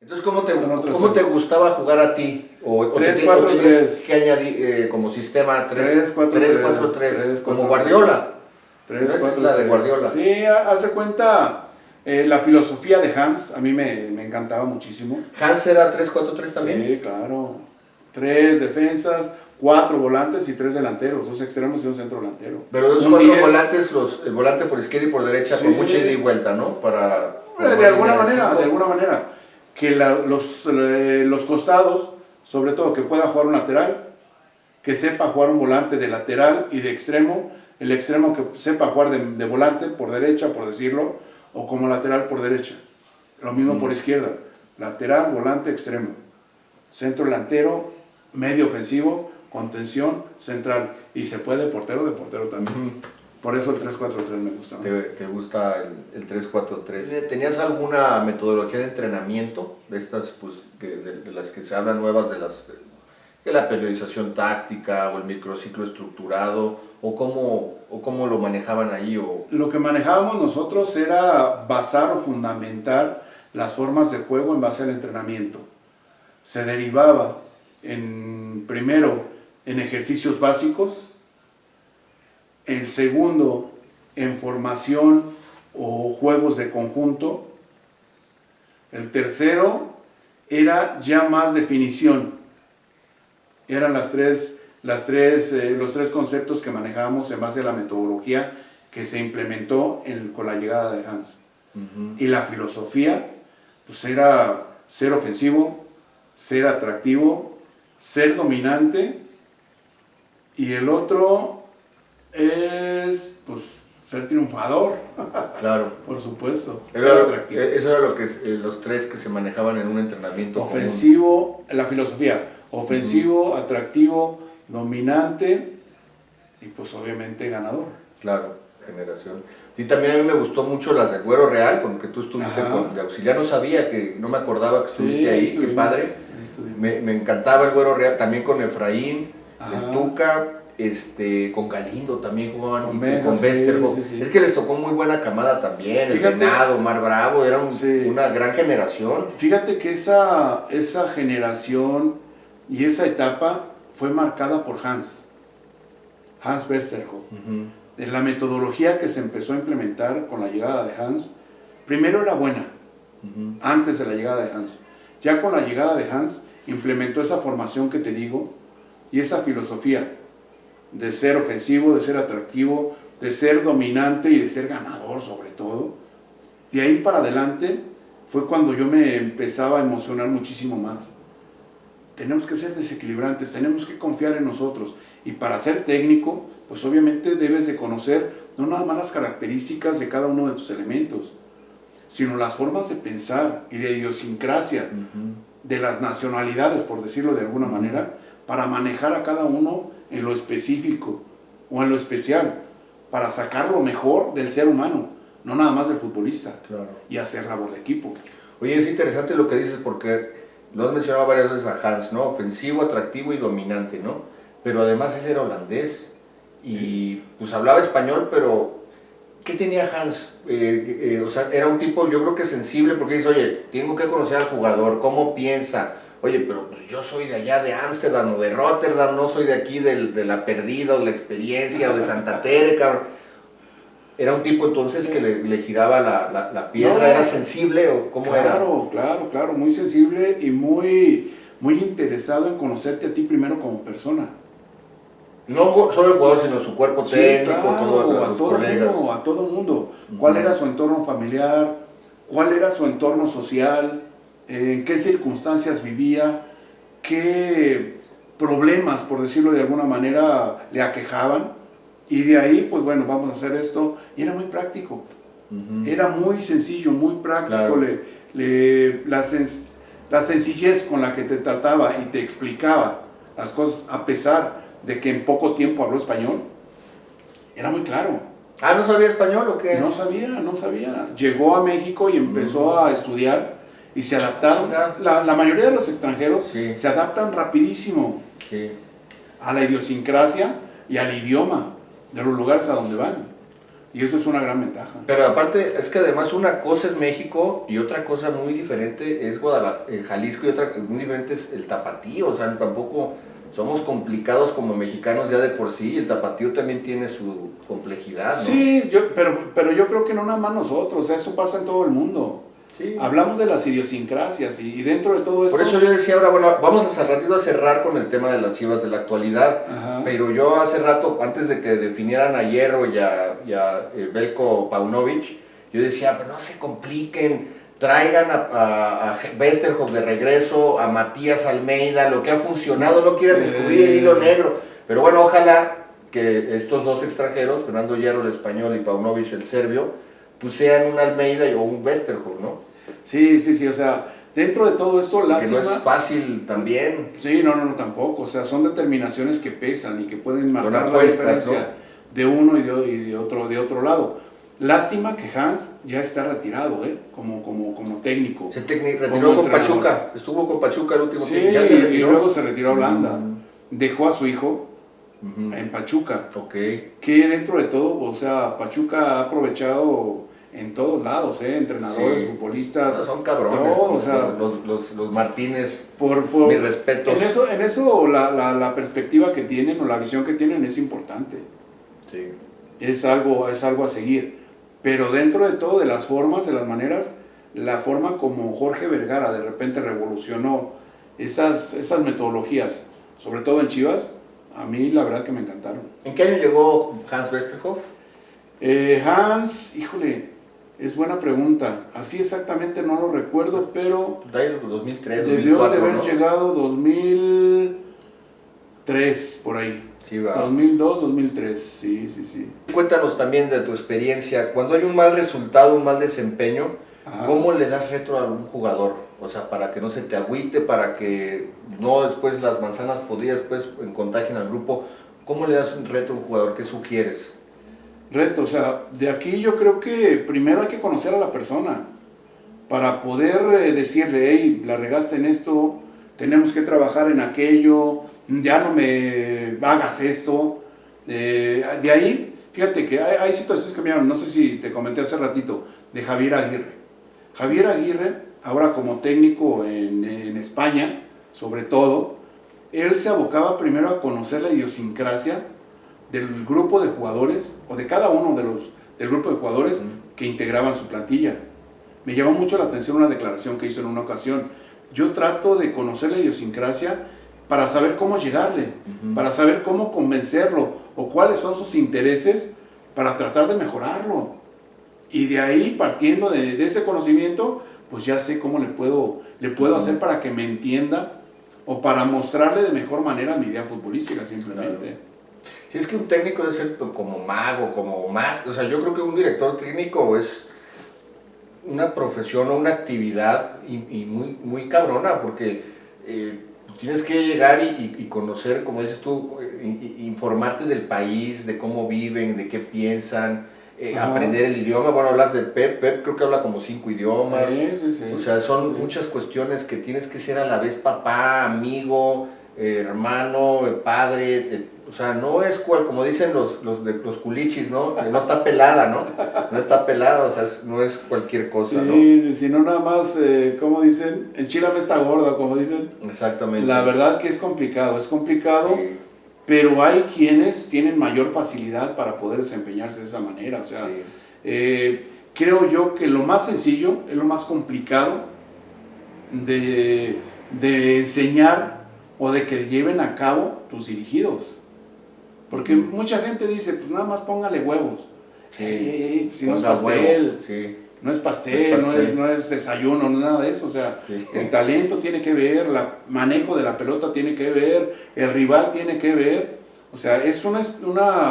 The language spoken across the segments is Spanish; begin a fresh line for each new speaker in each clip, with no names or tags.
Entonces,
Son
te gustaba jugar a ti? ¿O
3-4-3.
que añadir como sistema
3-4-3,
como Guardiola?
3,
Esa
4,
es la de
3.
Guardiola.
Sí, hace cuenta, la filosofía de Hans, a mí me encantaba muchísimo.
¿Hans era 3-4-3 también?
Sí, claro. 3 defensas, 4 volantes y 3 delanteros, 2 extremos y un centro delantero.
Pero los
Un
4
10.
volantes, el volante por izquierda y por derecha,
Sí.
con mucha ida y vuelta, ¿no?
De alguna manera, que los costados, sobre todo que pueda jugar un lateral, que sepa jugar un volante de lateral y de extremo, el extremo que sepa jugar de volante por derecha, por decirlo, o como lateral por derecha. Lo mismo por izquierda, lateral, volante, extremo. Centro delantero, medio ofensivo, contención, central. Y se puede portero de portero también. Por eso el 3-4-3 me gusta más.
¿Te gusta el 3-4-3? ¿Tenías alguna metodología de entrenamiento de estas, pues, de las que se hablan nuevas, de la periodización táctica o el microciclo estructurado? ¿O cómo lo manejaban ahí?
Lo que manejábamos nosotros era basar o fundamentar las formas de juego en base al entrenamiento. Se derivaba primero en ejercicios básicos, el segundo en formación o juegos de conjunto, el tercero era ya más definición. Eran los tres conceptos que manejábamos en base a la metodología que se implementó con la llegada de Hans. Y la filosofía pues era ser ofensivo, ser atractivo, ser dominante, y el otro es pues ser triunfador.
Claro.
Por supuesto.
Eso era lo que los tres que se manejaban en un entrenamiento
ofensivo,
común.
La filosofía, ofensivo, atractivo, dominante y pues obviamente ganador.
Claro, generación. Sí, también a mí me gustó mucho las del Güero Real, con que tú estuviste de auxiliar. No sabía, no me acordaba que estuviste ahí, qué padre. Me encantaba el Güero Real, también con Efraín, el Tuca, con Galindo también jugaban, con Westerhoff. Es que les tocó muy buena camada también, el Venado, Omar Bravo, era una gran generación.
Fíjate que esa generación y esa etapa fue marcada por Hans Westerhoff. La metodología que se empezó a implementar con la llegada de Hans, primero era buena, antes de la llegada de Hans. Ya con la llegada de Hans, implementó esa formación que te digo y esa filosofía de ser ofensivo, de ser atractivo, de ser dominante y de ser ganador sobre todo. De ahí para adelante fue cuando yo me empezaba a emocionar muchísimo más. Tenemos que ser desequilibrantes, tenemos que confiar en nosotros. Y para ser técnico, pues obviamente debes de conocer no nada más las características de cada uno de tus elementos, sino las formas de pensar y la idiosincrasia de las nacionalidades, por decirlo de alguna manera, para manejar a cada uno en lo específico o en lo especial, para sacar lo mejor del ser humano, no nada más del futbolista, y hacer labor de equipo.
Oye, es interesante lo que dices porque lo has mencionado varias veces a Hans, ¿no? Ofensivo, atractivo y dominante, ¿no? Pero además él era holandés y pues hablaba español, pero ¿qué tenía Hans? O sea, era un tipo, yo creo que sensible, porque dice, oye, tengo que conocer al jugador, cómo piensa. Oye, pero pues yo soy de allá de Ámsterdam o de Rotterdam, no soy de aquí de la Perdida o de la Experiencia o de Santa Tere, cabrón. ¿Era un tipo entonces que le giraba la piedra? No, ¿era sensible o cómo era?
Claro, muy sensible y muy interesado en conocerte a ti primero como persona.
No solo el jugador, sino su cuerpo técnico, todos sus colegas.
A todo mundo. ¿Cuál era su entorno familiar? ¿Cuál era su entorno social? ¿En qué circunstancias vivía? ¿Qué problemas, por decirlo de alguna manera, le aquejaban? Y de ahí, pues bueno, vamos a hacer esto. Y era muy práctico. Era muy sencillo, muy práctico. La sencillez con la que te trataba y te explicaba las cosas, a pesar de que en poco tiempo habló español, era muy claro.
Ah, ¿no sabía español o qué?
No sabía. Llegó a México y empezó a estudiar y se adaptaron. La mayoría de los extranjeros se adaptan rapidísimo a la idiosincrasia y al idioma de los lugares a donde van. Y eso es una gran ventaja.
Pero aparte, es que además una cosa es México y otra cosa muy diferente es Guadalajara, Jalisco, y otra muy diferente es el tapatío. O sea, tampoco somos complicados como mexicanos ya de por sí. El tapatío también tiene su complejidad, ¿no?
Sí, pero yo creo que no nada más nosotros, o sea, eso pasa en todo el mundo.
Sí.
Hablamos de las idiosincrasias y dentro de todo eso...
Por eso yo decía ahora, bueno, vamos hace ratito a cerrar con el tema de las Chivas de la actualidad.
Ajá.
Pero yo hace rato, antes de que definieran a Hierro y a Belko Paunovic, yo decía, pero no se compliquen, traigan a Westerhoff de regreso, a Matías Almeida, lo que ha funcionado, no quieran descubrir el hilo negro. Pero bueno, ojalá que estos dos extranjeros, Fernando Hierro el español y Paunovic el serbio, pues sean un Almeida o un Westerhoff, ¿no?
Sí, o sea, dentro de todo esto, lástima...
Que no es fácil también.
Sí, no, tampoco, o sea, son determinaciones que pesan y que pueden marcar
apuestas,
la diferencia, ¿no?, de uno y de otro lado. Lástima que Hans ya está retirado, como técnico.
Se retiró con Pachuca, estuvo con Pachuca el último tiempo.
Ya se retiró. Y luego se retiró a Holanda. Dejó a su hijo en Pachuca.
Okay.
Que dentro de todo, o sea, Pachuca ha aprovechado en todos lados, entrenadores, futbolistas.
No, son cabrones.
Todo, o sea,
los Martínez,
mi
respeto.
En eso la perspectiva que tienen o la visión que tienen es importante.
Sí.
Es algo a seguir. Pero dentro de todo, de las formas, de las maneras, la forma como Jorge Vergara de repente revolucionó esas metodologías, sobre todo en Chivas, a mí la verdad que me encantaron.
¿En qué año llegó Hans Westerhoff?
Hans, híjole, es buena pregunta. Así exactamente no lo recuerdo, pero...
De 2003,
debió
2004,
de haber
¿no?
llegado 2003, por ahí.
Sí, va.
2002, 2003, sí.
Cuéntanos también de tu experiencia. Cuando hay un mal resultado, un mal desempeño, ¿cómo le das retro a un jugador? O sea, para que no se te agüite, para que no después las manzanas podridas después contagien al grupo. ¿Cómo le das un retro a un jugador? ¿Qué sugieres?
Reto, o sea, de aquí yo creo que primero hay que conocer a la persona para poder decirle, hey, la regaste en esto, tenemos que trabajar en aquello, ya no me hagas esto. De ahí, fíjate que hay situaciones que me llaman, no sé si te comenté hace ratito, de Javier Aguirre. Javier Aguirre, ahora como técnico en España, sobre todo, él se abocaba primero a conocer la idiosincrasia del grupo de jugadores, o de cada uno del grupo de jugadores que integraban su plantilla. Me llamó mucho la atención una declaración que hizo en una ocasión. Yo trato de conocer la idiosincrasia para saber cómo llegarle, para saber cómo convencerlo, o cuáles son sus intereses para tratar de mejorarlo. Y de ahí, partiendo de ese conocimiento, pues ya sé cómo le puedo hacer para que me entienda, o para mostrarle de mejor manera mi idea futbolística, simplemente.
Claro. Si es que un técnico debe ser como mago, como más, o sea, yo creo que un director técnico es una profesión o una actividad y muy cabrona, porque tienes que llegar y conocer, como dices tú, informarte del país, de cómo viven, de qué piensan, aprender el idioma. Bueno, hablas de Pep creo que habla como 5 idiomas.
Sí.
O sea, son muchas cuestiones que tienes que ser a la vez papá, amigo, hermano, padre. O sea, no es como dicen los culichis, ¿no? No está pelada, ¿no? No está pelada, o sea, no es cualquier cosa, ¿no?
Sí, no nada más, como dicen, enchilame esta gorda, como dicen.
Exactamente.
La verdad que es complicado,
sí.
Pero hay quienes tienen mayor facilidad para poder desempeñarse de esa manera. O sea, creo yo que lo más sencillo es lo más complicado de enseñar o de que lleven a cabo tus dirigidos. Porque mucha gente dice, pues nada más póngale huevos. Si no es pastel, no es pastel, no es desayuno, nada de eso. O sea, el talento tiene que ver, el manejo de la pelota tiene que ver, el rival tiene que ver. O sea, es una...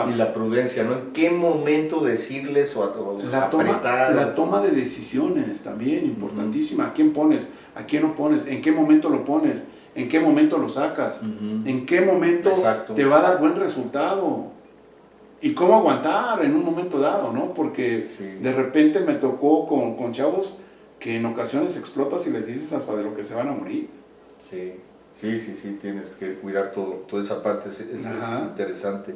Y la prudencia, ¿no? ¿En qué momento decirles o apretar?
La toma de decisiones también, importantísima. ¿A quién pones? ¿A quién no pones? ¿En qué momento lo pones? ¿En qué momento lo sacas? ¿En qué momento te va a dar buen resultado? Y cómo aguantar en un momento dado, ¿no? Porque de repente me tocó con chavos que en ocasiones explotas y les dices hasta de lo que se van a morir.
Sí, tienes que cuidar toda esa parte, es interesante.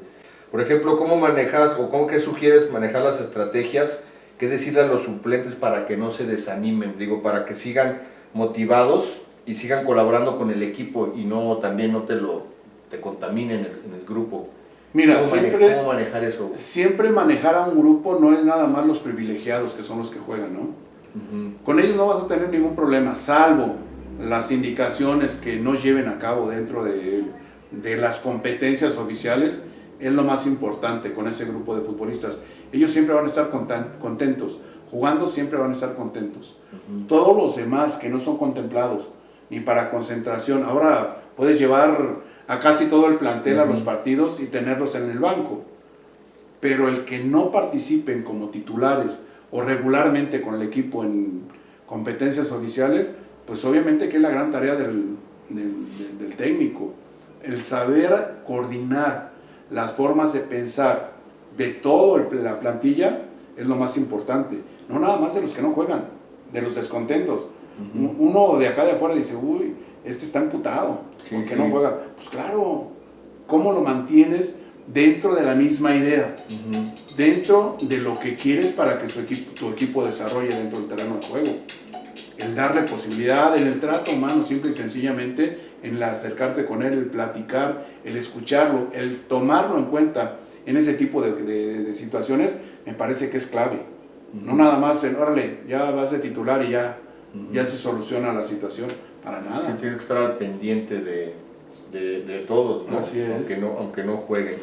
Por ejemplo, ¿cómo manejas o qué sugieres manejar las estrategias? ¿Qué decirle a los suplentes para que no se desanimen? Digo, para que sigan motivados y sigan colaborando con el equipo y no también no te contaminen en el grupo.
Mira,
¿Cómo manejar eso?
Siempre manejar a un grupo no es nada más los privilegiados que son los que juegan, ¿no? Con ellos no vas a tener ningún problema, salvo las indicaciones que no lleven a cabo dentro de las competencias oficiales. Es lo más importante con ese grupo de futbolistas. Ellos siempre van a estar contentos, jugando siempre van a estar contentos. Todos los demás que no son contemplados, ni para concentración, ahora puedes llevar a casi todo el plantel a los partidos y tenerlos en el banco. Pero el que no participen como titulares o regularmente con el equipo en competencias oficiales, pues obviamente que es la gran tarea del técnico. El saber coordinar las formas de pensar de toda la plantilla es lo más importante. No nada más de los que no juegan, de los descontentos. Uno de acá de afuera dice, uy, este está emputado, porque no juega. Pues claro, ¿cómo lo mantienes dentro de la misma idea? Dentro de lo que quieres para que tu equipo desarrolle dentro del terreno de juego. El darle posibilidad, en el trato humano, simple y sencillamente, en el acercarte con él, el platicar, el escucharlo, el tomarlo en cuenta en ese tipo de situaciones, me parece que es clave. No nada más en, órale, ya vas de titular y ya se soluciona la situación, para nada.
Sí, tienes que estar al pendiente de todos, ¿no?
Así es.
Aunque no jueguen.